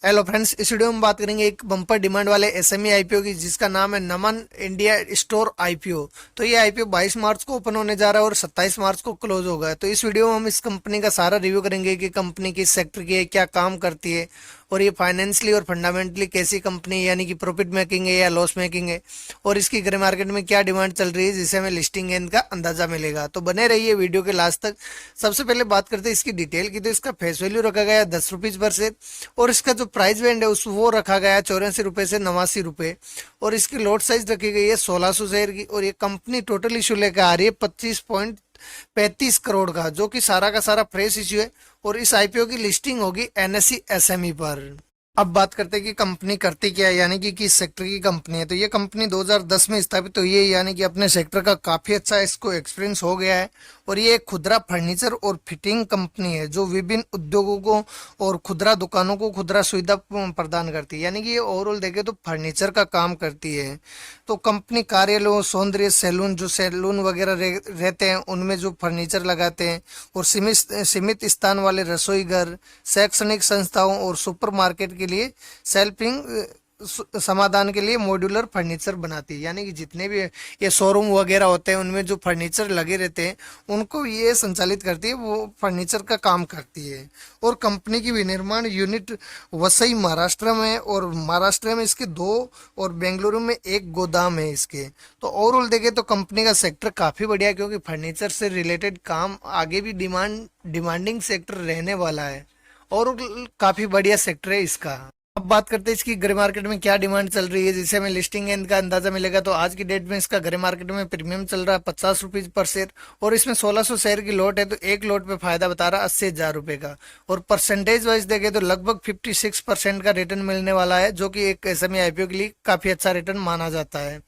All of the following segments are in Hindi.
हेलो फ्रेंड्स, इस वीडियो में बात करेंगे एक बम्पर डिमांड वाले एसएमई आईपीओ की, जिसका नाम है नमन इंडिया स्टोर आईपीओ। तो ये आईपीओ 22 मार्च को ओपन होने जा रहा है और 27 मार्च को क्लोज होगा। तो इस वीडियो में हम इस कंपनी का सारा रिव्यू करेंगे कि कंपनी किस सेक्टर की है, क्या काम करती है और ये फाइनेंशियली और फंडामेंटली कैसी कंपनी है, यानी कि प्रॉफिट मेकिंग है या लॉस मेकिंग है, और इसकी ग्रे मार्केट में क्या डिमांड चल रही है, जिससे हमें लिस्टिंग एंड का अंदाजा मिलेगा। तो बने रहिए वीडियो के लास्ट तक। सबसे पहले बात करते हैं इसकी डिटेल की। तो इसका फेस वैल्यू रखा गया है 10 रुपीज पर शेयर, और इसका जो प्राइस बैंड है उस वो रखा गया है 84 रुपए से 89 रुपए, और इसकी लॉट साइज रखी गई है 1600 शेयर की। और ये कंपनी टोटल इशू लेकर आ रही है 25.35 करोड़ का, जो कि सारा का सारा फ्रेश इश्यू है। और इस आईपीओ की लिस्टिंग होगी एनएसई एसएमई पर। अब बात करते हैं कि कंपनी करती क्या है, यानी कि किस सेक्टर की कंपनी है। तो ये कंपनी 2010 में स्थापित हुई है, यानी कि अपने सेक्टर का काफी अच्छा इसको एक्सपीरियंस हो गया है। और ये एक खुदरा फर्नीचर और फिटिंग कंपनी है जो विभिन्न उद्योगों को और खुदरा दुकानों को खुदरा सुविधा प्रदान करती है, यानी कि ये ओवरऑल देखे तो फर्नीचर का काम करती है। तो कंपनी कार्यालयों, सौंदर्य सैलून, जो सैलून वगैरह रहते हैं उनमें जो फर्नीचर लगाते हैं, और सीमित सीमित स्थान वाले रसोई घर, शैक्षणिक संस्थाओं और सुपरमार्केट के लिए सेल्फिंग समाधान के लिए मॉड्यूलर फर्नीचर बनाती है। यानी कि जितने भी ये शोरूम वगैरह होते हैं उनमें जो फर्नीचर लगे रहते हैं उनको ये संचालित करती है, वो फर्नीचर का काम करती है। और कंपनी की विनिर्माण यूनिट वसई महाराष्ट्र में है, और महाराष्ट्र में इसके दो और बेंगलुरु में एक गोदाम है इसके। तो ओवरऑल देखें तो कंपनी का सेक्टर काफी बढ़िया है, क्योंकि फर्नीचर से रिलेटेड काम आगे भी डिमांडिंग सेक्टर रहने वाला है, और काफी बढ़िया सेक्टर है इसका। अब बात करते हैं इसकी ग्रे मार्केट में क्या डिमांड चल रही है, जिससे हमें लिस्टिंग एंड का अंदाजा मिलेगा। तो आज की डेट में इसका ग्रे मार्केट में प्रीमियम चल रहा है 50 रुपीज पर शेयर, और इसमें 1600 शेयर की लॉट है। तो एक लॉट पे फायदा बता रहा है 80,000 रुपए का। और परसेंटेज वाइज देखे तो लगभग 56% का रिटर्न मिलने वाला है, जो कि एक एसएमई आईपीओ के लिए काफी अच्छा रिटर्न माना जाता है।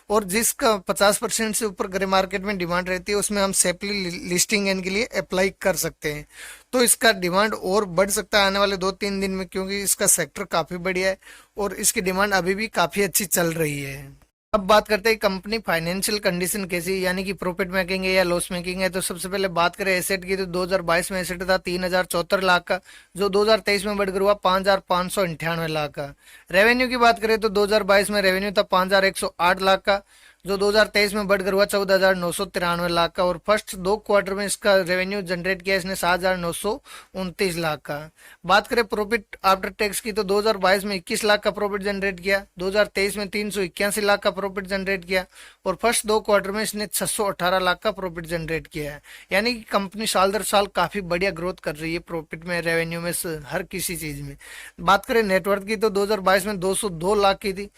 और जिसका 50% से ऊपर ग्रे मार्केट में डिमांड रहती है उसमें हम सेफली लिस्टिंग एंड के लिए अप्लाई कर सकते हैं। तो इसका डिमांड और बढ़ सकता है आने वाले 2-3 दिन में, क्योंकि इसका सेक्टर काफी बढ़िया है और इसकी डिमांड अभी भी काफी अच्छी चल रही है। अब बात करते हैं कंपनी फाइनेंशियल कंडीशन कैसी है, यानी कि प्रॉफिट मेकिंग है या लॉस मेकिंग है। तो सबसे पहले बात करें एसेट की, तो 2022 में एसेट था 3074 लाख का, जो 2023 में बढ़कर हुआ 5598 लाख का। रेवेन्यू की बात करें तो 2022 में रेवेन्यू था 5108 लाख का, जो 2023 में बढ़कर हुआ 14,993 लाख का। और फर्स्ट 2 क्वार्टर में इसका रेवेन्यू जनरेट किया इसने 7,929 लाख का। बात करें प्रॉफिट आफ्टर टैक्स की, तो 2022 में 21 लाख का प्रॉफिट जनरेट किया, 2023 में 381 लाख का प्रॉफिट जनरेट किया, और फर्स्ट 2 क्वार्टर में इसने 618 लाख का प्रॉफिट जनरेट किया है। यानी कि कंपनी साल दर साल काफी बढ़िया ग्रोथ कर रही है, प्रॉफिट में, रेवेन्यू में, हर किसी चीज में। बात करें नेटवर्थ की, तो 2022 में 202 लाख की थी,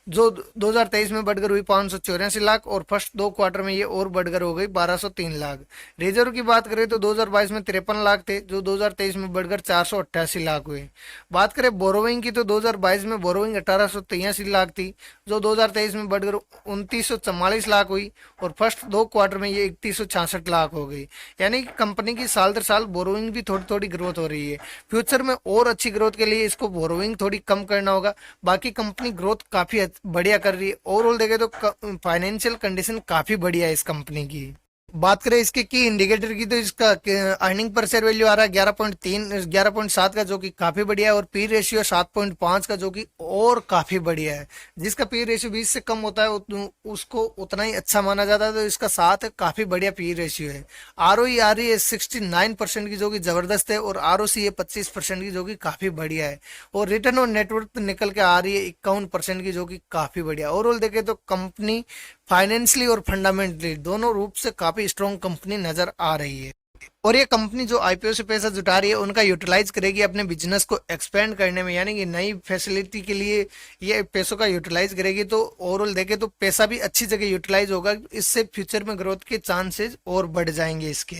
जो 2023 में बढ़कर हुई 584 लाख, और फर्स्ट 2 क्वार्टर में ये और बढ़कर हो गई 1203 लाख। रिजर्व की बात करें तो 2022 में 53 लाख थे, जो 2023 में बढ़कर 488 लाख हुए। बात करें बोरोइंग की, तो 2022 में बोरोइंग 1883 लाख थी, जो 2023 में बढ़कर 2944 लाख हुई, और फर्स्ट 2 क्वार्टर में ये 3166 लाख हो गई। यानी कि कंपनी की साल दर साल बोरोइंग भी थोड़ी थोड़ी ग्रोथ हो रही है। फ्यूचर में और अच्छी ग्रोथ के लिए इसको बोरोइंग थोड़ी कम करना होगा। बाकी कंपनी ग्रोथ काफी बढ़िया कर रही है। ओवरऑल देखे तो फाइनेंशियल कंडीशन काफी बढ़िया है इस कंपनी की। बात करें इसके की इंडिकेटर की, तो इसका अर्निंग पर शेयर वैल्यू आ रहा है 11.7 का, जो कि काफी बढ़िया है। और पी रेशियो 7.5 का, जो कि और काफी बढ़िया है। जिसका पी रेशियो 20 से कम होता है उसको उतना ही अच्छा माना जाता है, तो इसका 7 काफी बढ़िया पी रेशियो है। आरओई आ रही है 69% की, जो कि जबरदस्त है। और आरओसी है 25% की, जो कि काफी बढ़िया है। और रिटर्न ऑन नेटवर्थ निकल के आ रही है 51% की, जो कि काफी बढ़िया। ओवरऑल देखे तो कंपनी फाइनेंशियली और फंडामेंटली दोनों रूप से काफी स्ट्रॉन्ग कंपनी नजर आ रही है। और ये कंपनी जो आईपीओ से पैसा जुटा रही है उनका यूटिलाइज करेगी अपने बिजनेस को एक्सपेंड करने में, यानी कि नई फैसिलिटी के लिए ये पैसों का यूटिलाइज करेगी। तो ओवरऑल देखे तो पैसा भी अच्छी जगह यूटिलाइज होगा, इससे फ्यूचर में ग्रोथ के चांसेस और बढ़ जाएंगे इसके।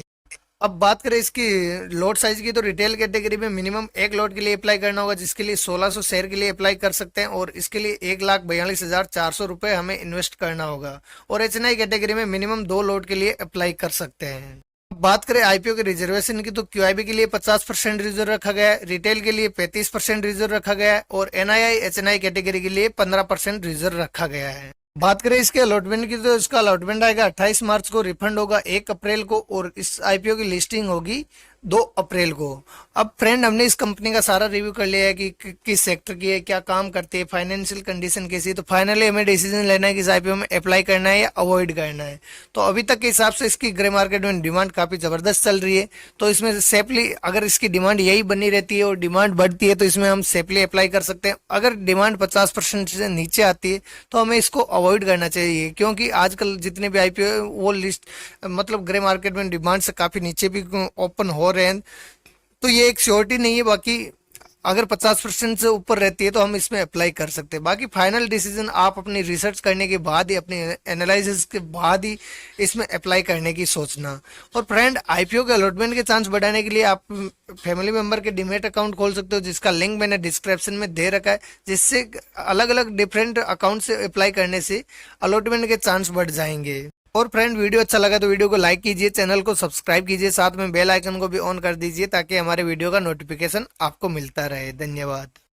अब बात करें इसकी लॉट साइज की, तो रिटेल कैटेगरी में मिनिमम एक लॉट के लिए अप्लाई करना होगा, जिसके लिए 1600 शेयर के लिए अप्लाई कर सकते हैं, और इसके लिए 1,42,400 रुपए हमें इन्वेस्ट करना होगा। और एचएनआई कैटेगरी में मिनिमम 2 लॉट के लिए अप्लाई कर सकते हैं। अब बात करें आईपीओ के रिजर्वेशन की, तो क्यूआईबी के लिए 50% रिजर्व रखा गया है, रिटेल के लिए 35% रिजर्व रखा गया है, और एनआईआई एचएनआई कैटेगरी के लिए 15% रिजर्व रखा गया है। बात करें इसके अलॉटमेंट की, तो इसका अलॉटमेंट आएगा 28 मार्च को, रिफंड होगा 1 अप्रैल को, और इस आईपीओ की लिस्टिंग होगी 2 अप्रैल को। अब फ्रेंड हमने इस कंपनी का सारा रिव्यू कर लिया है कि किस सेक्टर की है, क्या काम करती है, फाइनेंशियल कंडीशन कैसी है। तो फाइनली हमें डिसीजन लेना है कि इस आईपीओ में अप्लाई करना है या अवॉइड करना है। तो अभी तक के हिसाब से इसकी ग्रे मार्केट में डिमांड काफी जबरदस्त चल रही है। तो इसमें सेफली अगर इसकी डिमांड यही बनी रहती है और डिमांड बढ़ती है तो इसमें हम सेफली अप्लाई कर सकते हैं। अगर डिमांड 50% से नीचे आती है तो हमें इसको अवॉइड करना चाहिए, क्योंकि आजकल जितने भी आईपीओ है वो लिस्ट मतलब ग्रे मार्केट में डिमांड से काफी नीचे भी ओपन हो रहे हैं। तो ये एक श्योरिटी नहीं है। बाकी अगर 50% से ऊपर रहती है तो हम इसमें अप्लाई कर सकते हैं। बाकी फाइनल डिसीजन आप अपनी रिसर्च करने के बाद ही, अपनी एनालिसिस के बाद ही इसमें अप्लाई करने की सोचना। और फ्रेंड, आईपीओ के अलॉटमेंट के चांस बढ़ाने के लिए आप फैमिली मेंबर के डीमेट अकाउंट खोल सकते हो, जिसका लिंक मैंने डिस्क्रिप्शन में दे रखा है, जिससे अलग अलग डिफरेंट अकाउंट से अप्लाई करने से अलॉटमेंट के चांस बढ़ जाएंगे। और फ्रेंड, वीडियो अच्छा लगा तो वीडियो को लाइक कीजिए, चैनल को सब्सक्राइब कीजिए, साथ में बेल आइकन को भी ऑन कर दीजिए ताकि हमारे वीडियो का नोटिफिकेशन आपको मिलता रहे। धन्यवाद।